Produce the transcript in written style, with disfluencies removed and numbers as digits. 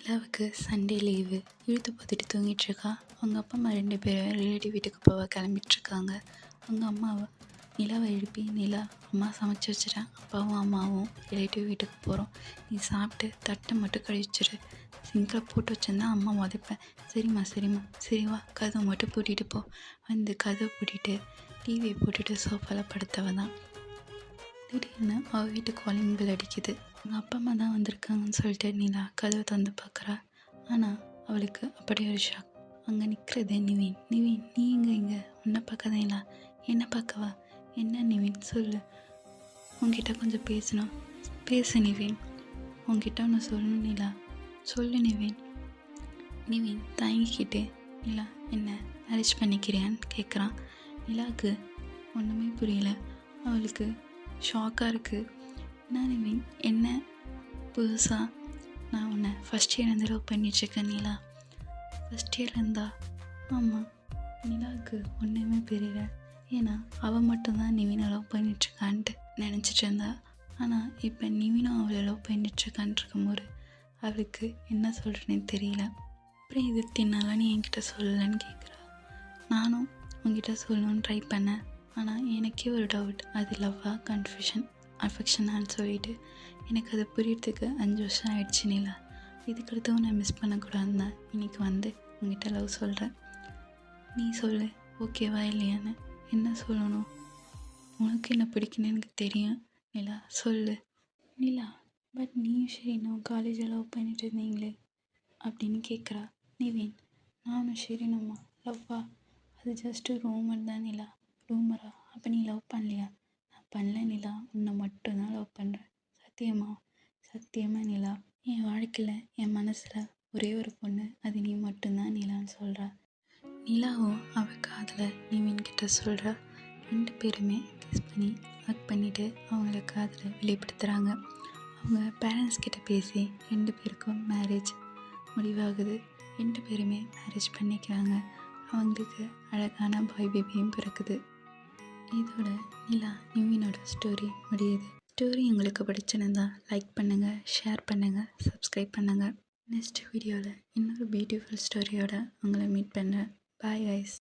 நிலாவுக்கு Sunday leave. இழுத்து போத்திட்டு தூங்கிட்டுருக்கா. அவங்க அப்பா அம்மா 2 பேரும் ரிலேட்டிவ் வீட்டுக்கு போக கிளம்பிட்டுருக்காங்க. அவங்க அம்மாவை நிலாவை எழுப்பி, நிலா அம்மா சமைச்சு வச்சுட்டேன், அப்பாவும் அம்மாவும் ரிலேட்டிவ் வீட்டுக்கு போகிறோம், நீ சாப்பிட்டு தட்டை மட்டும் கழிச்சிரு, சிங்கில் போட்டு வச்சிருந்தா அம்மா உதைப்பேன். சரிம்மா சரி வா, கதவை மட்டும் பூட்டிகிட்டு போ. வந்து கதவை பூட்டிட்டு டிவியை போட்டுட்டு சோஃபாவில் படுத்தவ தான் திடீர்னு அவள் வீட்டு காலிங் பெல் அடிக்குது. அவங்க அப்பா அம்மா தான் வந்திருக்காங்கன்னு சொல்லிட்டு நிலா கதவை திறந்து பார்க்குறா. ஆனால் அவளுக்கு அப்படி ஒரு ஷாக். அங்கே நிற்கிறது நிவின். நீ இங்கே உன்னை பார்க்காத நிலா, என்ன பார்க்கவா? என்ன நிவின் சொல்லு, உங்ககிட்ட கொஞ்சம் பேசணும். பேசு நிவின், உங்ககிட்ட ஒன்று சொல்லணும் நிலா, சொல்லு நிவின். நிவின் தயங்கிக்கிட்டு நிலா என்ன மேரேஜ் பண்ணிக்கிறியான்னு கேட்குறான். நிலாவுக்கு ஒன்றுமே புரியல. அவளுக்கு ஷாக்காக இருக்குது. நான் நிவின், என்ன புதுசாக நான் உன்னை ஃபஸ்ட் இயர்லேருந்து லவ் பண்ணிட்டுருக்கேன் நிலா. ஃபஸ்ட் இயர்லேருந்தா? ஆமாம். நிலாவுக்கு ஒன்றுமே புரியல. ஏன்னா அவள் மட்டும்தான் நிவினை லவ் பண்ணிட்டுருக்கான்ட்டு நினச்சிட்டு இருந்தா. ஆனால் இப்போ நிவினும் அவளை லவ் பண்ணிட்டுருக்கான்னு இருக்கும்போது அவளுக்கு என்ன சொல்கிறேன்னு தெரியல. அப்புறம் இது தின்னால நீ என்கிட்ட சொல்லலைன்னு கேட்குறா. நானும் உங்ககிட்ட சொல்லணும்னு ட்ரை பண்ணேன். ஆனால் எனக்கே ஒரு டவுட், அது லவ்வாக கன்ஃபியூஷன் அஃபெக்ஷனான்னு சொல்லிட்டு எனக்கு அது புரியறதுக்கு 5 வருஷம் ஆயிடுச்சு நிலா. இதுக்கடுத்தும் நான் மிஸ் பண்ணக்கூடாதுன்னு தான் இன்றைக்கி வந்து உங்ககிட்ட லவ் சொல்கிறேன். நீ சொல்லு, ஓகேவா இல்லையான்னு. என்ன சொல்லணும்? உனக்கு என்ன பிடிக்குன்னு எனக்கு தெரியும் நிலா, சொல்லு நிலா. பட் நீயும் சரி நான் காலேஜில் லவ் பண்ணிட்டு இருந்தீங்களே அப்படின்னு கேட்குறா. நிவின், நானும் சரி நம்ம லவ்வா, அது ஜஸ்ட்டு ரூமர் தான் நிலா. ரூமரா? அப்போ நீ லவ் பண்ணலையா? நான் பண்ணல நிலா, உன்னை மட்டும்தான் லவ் பண்ணுறேன். சத்தியமாக நிலா. என் வாழ்க்கையில் என் மனசில் ஒரே ஒரு பொண்ணு, அது நீ மட்டும்தான் நிலான்னு சொல்கிறா. நிலாவும் அவள் காதில் நிவின் கிட்ட சொல்கிறா. 2 பேருமே கிஸ் பண்ணி ஹக் பண்ணிவிட்டு அவங்கள காதில் வெளிப்படுத்துகிறாங்க. அவங்க பேரண்ட்ஸ் கிட்ட பேசி 2 பேருக்கும் மேரேஜ் முடிவாகுது. 2 பேருமே மேரேஜ் பண்ணிக்கிறாங்க. அவங்களுக்கு அழகான பாய் பேபியும் பிறக்குது. இதோட நிலா நிவினோட ஸ்டோரி முடியுது. ஸ்டோரி உங்களுக்கு பிடிச்சிருந்தா லைக் பண்ணுங்கள், ஷேர் பண்ணுங்கள், சப்ஸ்கிரைப் பண்ணுங்கள். நெக்ஸ்ட் வீடியோவில் இன்னொரு பியூட்டிஃபுல் ஸ்டோரியோட உங்களை மீட் பண்ணுறேன். Bye guys.